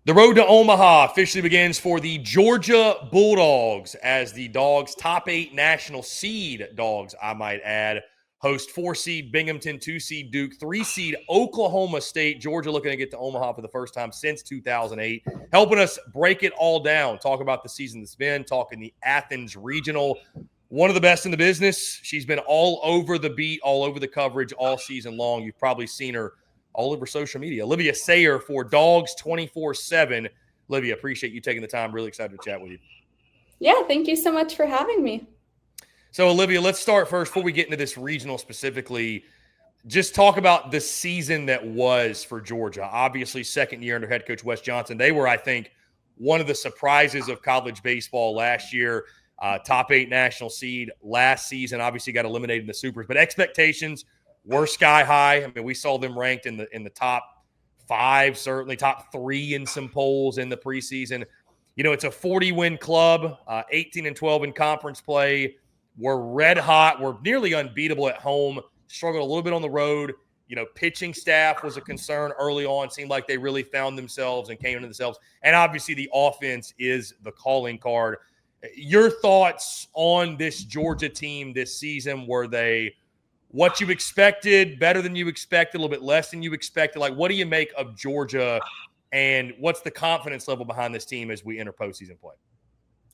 The road to Omaha officially begins for the Georgia Bulldogs as the Dogs, top 8 national seed Dogs, I might add, host 4-seed Binghamton, 2-seed Duke, 3-seed Oklahoma State. Georgia looking to get to Omaha for the first time since 2008. Helping us break it all down, talk about the season that's been, talking the Athens Regional. One of the best in the business. She's been all over the beat, all over the coverage all season long. You've probably seen her all over social media. Olivia Sayer for Dawgs 24/7. Olivia, appreciate you taking the time. Really excited to chat with you. Yeah, thank you so much for having me. So, Olivia, let's start first before we get into this regional specifically. Just talk about the season that was for Georgia. Obviously, second year under head coach Wes Johnson. They were, I think, one of the surprises of college baseball last year. Top 8 national seed last season. Obviously, got eliminated in the Supers, but expectations were sky high. I mean, we saw them ranked in the top 5, certainly top 3 in some polls in the preseason. You know, it's a 40-win club, 18-12 in conference play. We're red hot. We're nearly unbeatable at home. Struggled a little bit on the road. You know, pitching staff was a concern early on. Seemed like they really found themselves and came into themselves. And obviously, the offense is the calling card. Your thoughts on this Georgia team this season? Were they what you expected, better than you expected, a little bit less than you expected? Like, what do you make of Georgia, and what's the confidence level behind this team as we enter postseason play?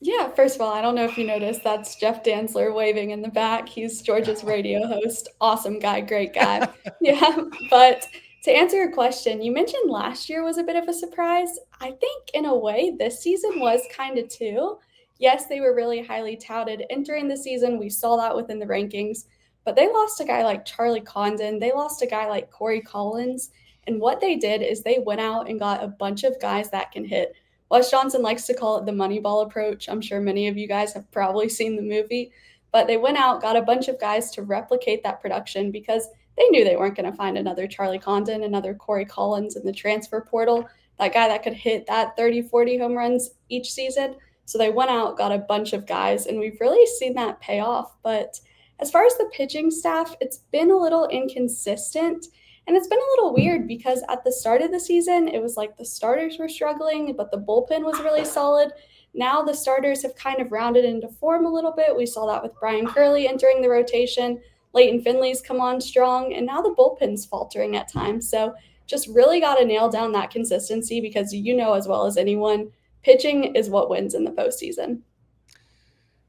Yeah, first of all, I don't know if you noticed, that's Jeff Dantzler waving in the back. He's Georgia's radio host. Awesome guy, great guy. Yeah, but to answer your question, you mentioned last year was a bit of a surprise. I think in a way this season was kind of too. Yes, they were really highly touted entering the season. We saw that within the rankings, but they lost a guy like Charlie Condon. They lost a guy like Corey Collins. And what they did is they went out and got a bunch of guys that can hit. Wes Johnson likes to call it the Moneyball approach. I'm sure many of you guys have probably seen the movie, but they went out, got a bunch of guys to replicate that production because they knew they weren't going to find another Charlie Condon, another Corey Collins in the transfer portal, that guy that could hit that 30, 40 home runs each season. So they went out, got a bunch of guys, and we've really seen that pay off. But as far as the pitching staff, it's been a little inconsistent. And it's been a little weird because at the start of the season, it was like the starters were struggling, but the bullpen was really solid. Now the starters have kind of rounded into form a little bit. We saw that with Brian Curley entering the rotation. Leighton Finley's come on strong, and now the bullpen's faltering at times. So just really got to nail down that consistency because you know as well as anyone, pitching is what wins in the postseason.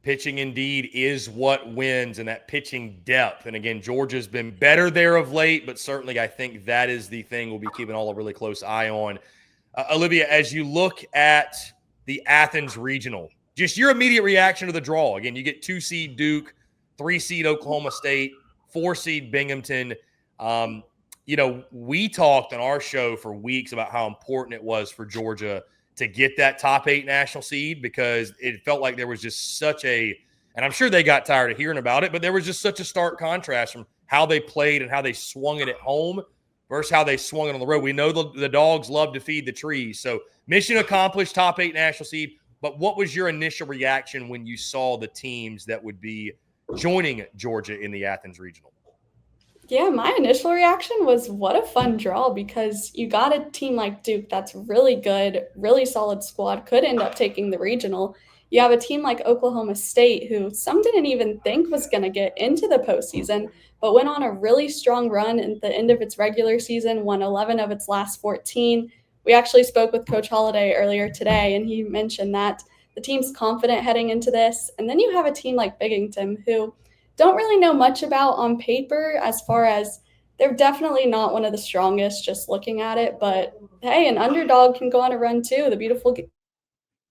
Pitching indeed is what wins, and that pitching depth. And again, Georgia's been better there of late, but certainly I think that is the thing we'll be keeping all a really close eye on. Olivia, as you look at the Athens Regional, just your immediate reaction to the draw. Again, you get 2-seed Duke, 3-seed Oklahoma State, 4-seed Binghamton. You know, we talked on our show for weeks about how important it was for Georgia to get that top 8 national seed because it felt like there was just such a, and I'm sure they got tired of hearing about it, but there was just such a stark contrast from how they played and how they swung it at home versus how they swung it on the road. We know the Dogs love to feed the trees. So mission accomplished, top 8 national seed. But what was your initial reaction when you saw the teams that would be joining Georgia in the Athens Regional? Yeah, my initial reaction was what a fun draw because you got a team like Duke that's really good, really solid squad, could end up taking the regional. You have a team like Oklahoma State, who some didn't even think was going to get into the postseason, but went on a really strong run at the end of its regular season, won 11 of its last 14. We actually spoke with Coach Holiday earlier today, and he mentioned that the team's confident heading into this. And then you have a team like Binghamton, who don't really know much about on paper as far as they're definitely not one of the strongest just looking at it. But hey, an underdog can go on a run too. The beautiful thing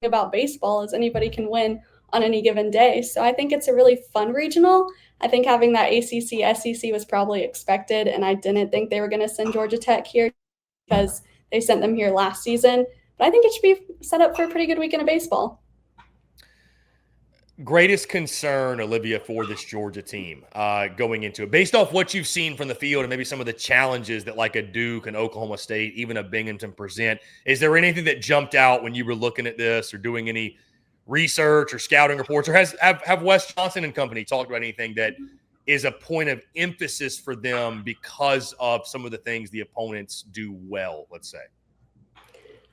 about baseball is anybody can win on any given day. So I think it's a really fun regional. I think having that ACC SEC was probably expected, and I didn't think they were going to send Georgia Tech here because they sent them here last season. But I think it should be set up for a pretty good weekend of baseball. Greatest concern, Olivia, for this Georgia team going into it, based off what you've seen from the field and maybe some of the challenges that like a Duke and Oklahoma State, even a Binghamton present, is there anything that jumped out when you were looking at this or doing any research or scouting reports, or have Wes Johnson and company talked about anything that is a point of emphasis for them because of some of the things the opponents do well, let's say?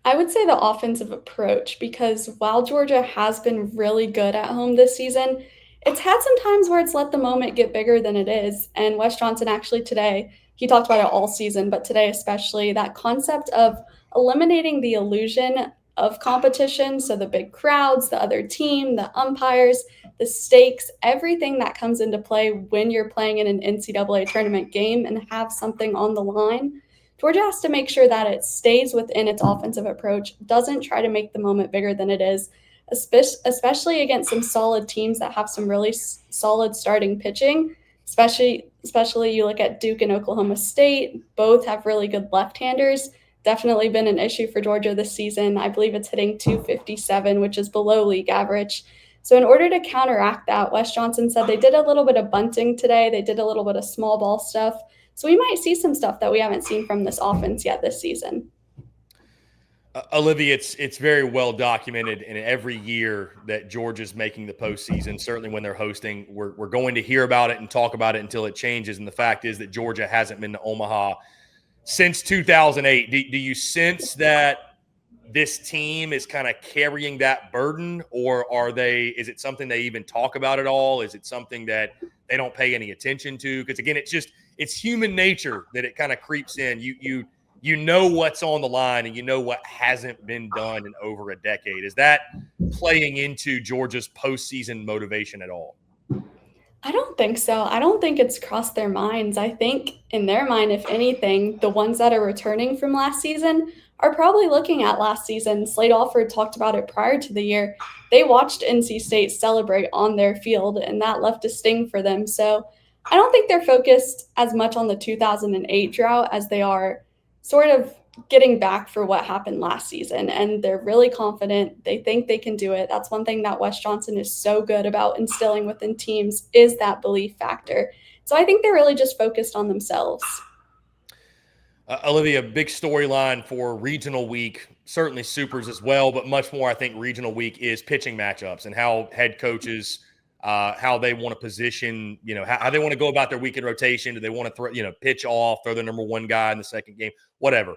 I would say the offensive approach because while Georgia has been really good at home this season, it's had some times where it's let the moment get bigger than it is. And Wes Johnson actually today, he talked about it all season, but today especially, that concept of eliminating the illusion of competition. So the big crowds, the other team, the umpires, the stakes, everything that comes into play when you're playing in an NCAA tournament game and have something on the line. Georgia has to make sure that it stays within its offensive approach, doesn't try to make the moment bigger than it is, especially against some solid teams that have some really solid starting pitching. Especially you look at Duke and Oklahoma State, both have really good left-handers. Definitely been an issue for Georgia this season. I believe it's hitting 257, which is below league average. So in order to counteract that, Wes Johnson said they did a little bit of bunting today. They did a little bit of small ball stuff. So we might see some stuff that we haven't seen from this offense yet this season. Olivia, it's very well documented, and every year that Georgia's making the postseason, certainly when they're hosting, we're going to hear about it and talk about it until it changes. And the fact is that Georgia hasn't been to Omaha since 2008. Do you sense that this team is kind of carrying that burden, or is it something they even talk about at all? Is it something that they don't pay any attention to? Because again, it's human nature that it kind of creeps in. You know what's on the line, and you know what hasn't been done in over a decade. Is that playing into Georgia's postseason motivation at all? I don't think so. I don't think it's crossed their minds. I think in their mind, if anything, the ones that are returning from last season are probably looking at last season. Slade Alford talked about it prior to the year. They watched NC State celebrate on their field, and that left a sting for them. So I don't think they're focused as much on the 2008 drought as they are sort of getting back for what happened last season. And they're really confident. They think they can do it. That's one thing that Wes Johnson is so good about instilling within teams is that belief factor. So I think they're really just focused on themselves. Olivia, big storyline for regional week, certainly supers as well, but much more, I think, regional week is pitching matchups and how head coaches, how they want to position, how they want to go about their weekend rotation. Do they want to pitch off, throw their number one guy in the second game, whatever.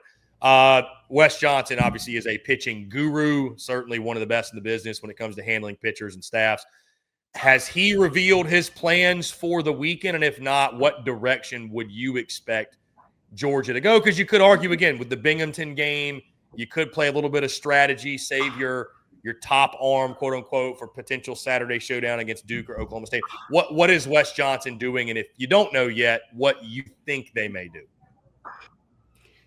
Wes Johnson obviously is a pitching guru, certainly one of the best in the business when it comes to handling pitchers and staffs. Has he revealed his plans for the weekend? And if not, what direction would you expect Georgia to go? Because you could argue, again, with the Binghamton game, you could play a little bit of strategy, save your top arm, quote unquote, for potential Saturday showdown against Duke or Oklahoma State. What is Wes Johnson doing? And if you don't know yet, what you think they may do?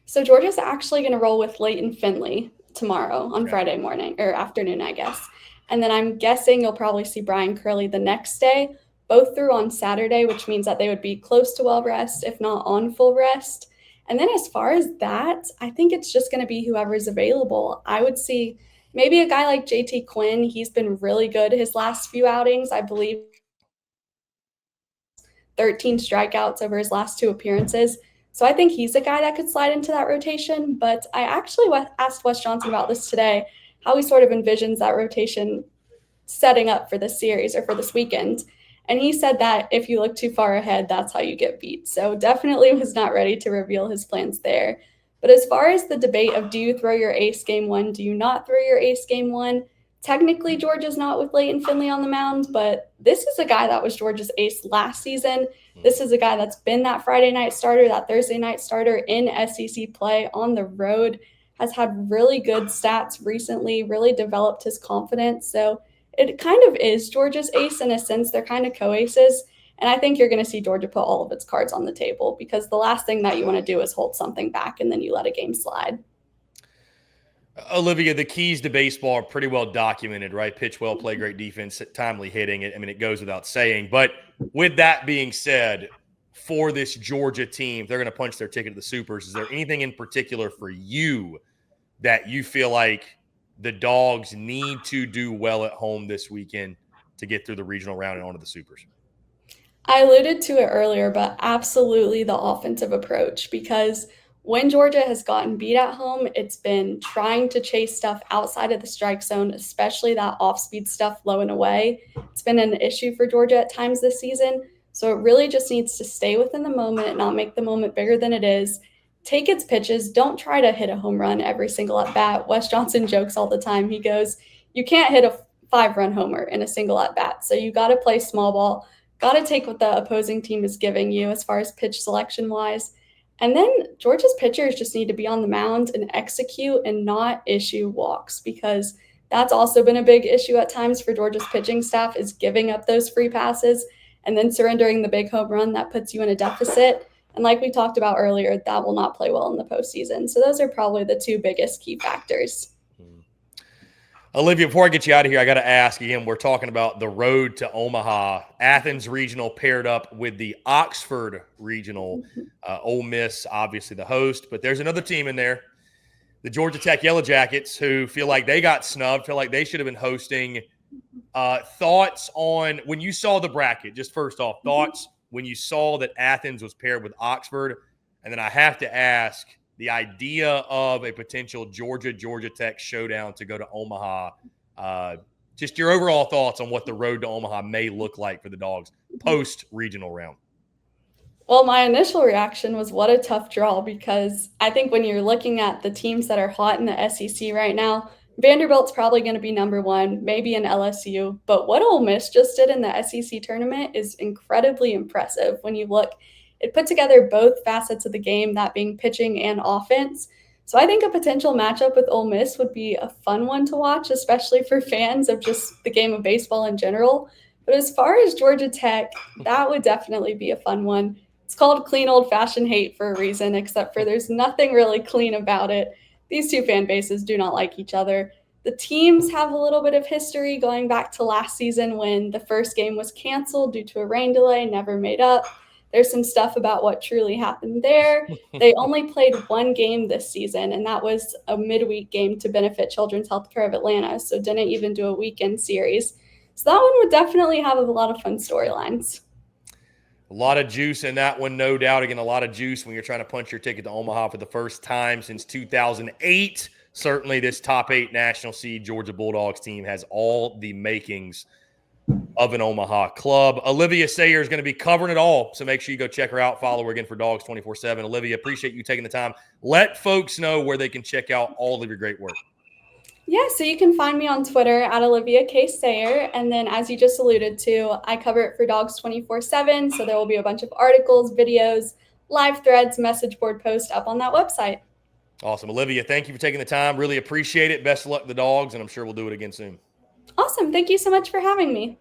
So Georgia's actually going to roll with Leighton Finley tomorrow on Friday morning or afternoon, I guess. And then I'm guessing you'll probably see Brian Curley the next day, both through on Saturday, which means that they would be close to well rest, if not on full rest. And then as far as that, I think it's just going to be whoever's available. I would see maybe a guy like JT Quinn. He's been really good his last few outings. I believe 13 strikeouts over his last two appearances. So I think he's a guy that could slide into that rotation. But I actually asked Wes Johnson about this today, how he sort of envisions that rotation setting up for this series or for this weekend. And he said that if you look too far ahead, that's how you get beat. So definitely was not ready to reveal his plans there. But as far as the debate of do you throw your ace game one, do you not throw your ace game one, technically Georgia's not with Leighton Finley on the mound, but this is a guy that was Georgia's ace last season. This is a guy that's been that Friday night starter, that Thursday night starter in SEC play on the road, has had really good stats recently, really developed his confidence. So it kind of is Georgia's ace in a sense. They're kind of co-aces. And I think you're going to see Georgia put all of its cards on the table because the last thing that you want to do is hold something back and then you let a game slide. Olivia, the keys to baseball are pretty well documented, right? Pitch well, play great defense, timely hitting. It goes without saying. But with that being said, for this Georgia team, they're going to punch their ticket to the Supers. Is there anything in particular for you that you feel like the Dawgs need to do well at home this weekend to get through the regional round and onto the Supers? I alluded to it earlier, but absolutely the offensive approach, because when Georgia has gotten beat at home, it's been trying to chase stuff outside of the strike zone, especially that off-speed stuff low and away. It's been an issue for Georgia at times this season. So it really just needs to stay within the moment, not make the moment bigger than it is. take its pitches. Don't try to hit a home run every single at bat. Wes Johnson jokes all the time. He goes, you can't hit a 5-run homer in a single at bat. So you got to play small ball, got to take what the opposing team is giving you as far as pitch selection wise. And then Georgia's pitchers just need to be on the mound and execute and not issue walks, because that's also been a big issue at times for Georgia's pitching staff, is giving up those free passes and then surrendering the big home run that puts you in a deficit. And like we talked about earlier, that will not play well in the postseason. So those are probably the two biggest key factors. Olivia, before I get you out of here, I got to ask again, we're talking about the road to Omaha. Athens Regional paired up with the Oxford Regional. Ole Miss, obviously the host, but there's another team in there, the Georgia Tech Yellow Jackets, who feel like they got snubbed, feel like they should have been hosting. Thoughts on when you saw the bracket, just first off, thoughts when you saw that Athens was paired with Oxford? And then I have to ask, the idea of a potential Georgia Tech showdown to go to Omaha, just your overall thoughts on what the road to Omaha may look like for the Dogs post-regional round. Well, my initial reaction was what a tough draw, because I think when you're looking at the teams that are hot in the SEC right now, Vanderbilt's probably going to be number one, maybe an LSU. But what Ole Miss just did in the SEC tournament is incredibly impressive when you look. It put together both facets of the game, that being pitching and offense. So I think a potential matchup with Ole Miss would be a fun one to watch, especially for fans of just the game of baseball in general. But as far as Georgia Tech, that would definitely be a fun one. It's called clean old-fashioned hate for a reason, except for there's nothing really clean about it. These two fan bases do not like each other. The teams have a little bit of history going back to last season when the first game was canceled due to a rain delay, never made up. There's some stuff about what truly happened there. They only played one game this season, and that was a midweek game to benefit Children's Healthcare of Atlanta, so didn't even do a weekend series. So that one would definitely have a lot of fun storylines. A lot of juice in that one, no doubt. Again, a lot of juice when you're trying to punch your ticket to Omaha for the first time since 2008. Certainly this top 8 national seed Georgia Bulldogs team has all the makings of an Omaha club. Olivia Sayer is going to be covering it all, so make sure you go check her out. Follow her again for Dogs 24/7. Olivia, appreciate you taking the time. Let folks know where they can check out all of your great work. Yeah, so you can find me on Twitter at Olivia K. Sayer. And then, as you just alluded to, I cover it for Dogs 24/7. So there will be a bunch of articles, videos, live threads, message board posts up on that website. Awesome. Olivia, thank you for taking the time. Really appreciate it. Best of luck to the Dogs, and I'm sure we'll do it again soon. Awesome. Thank you so much for having me.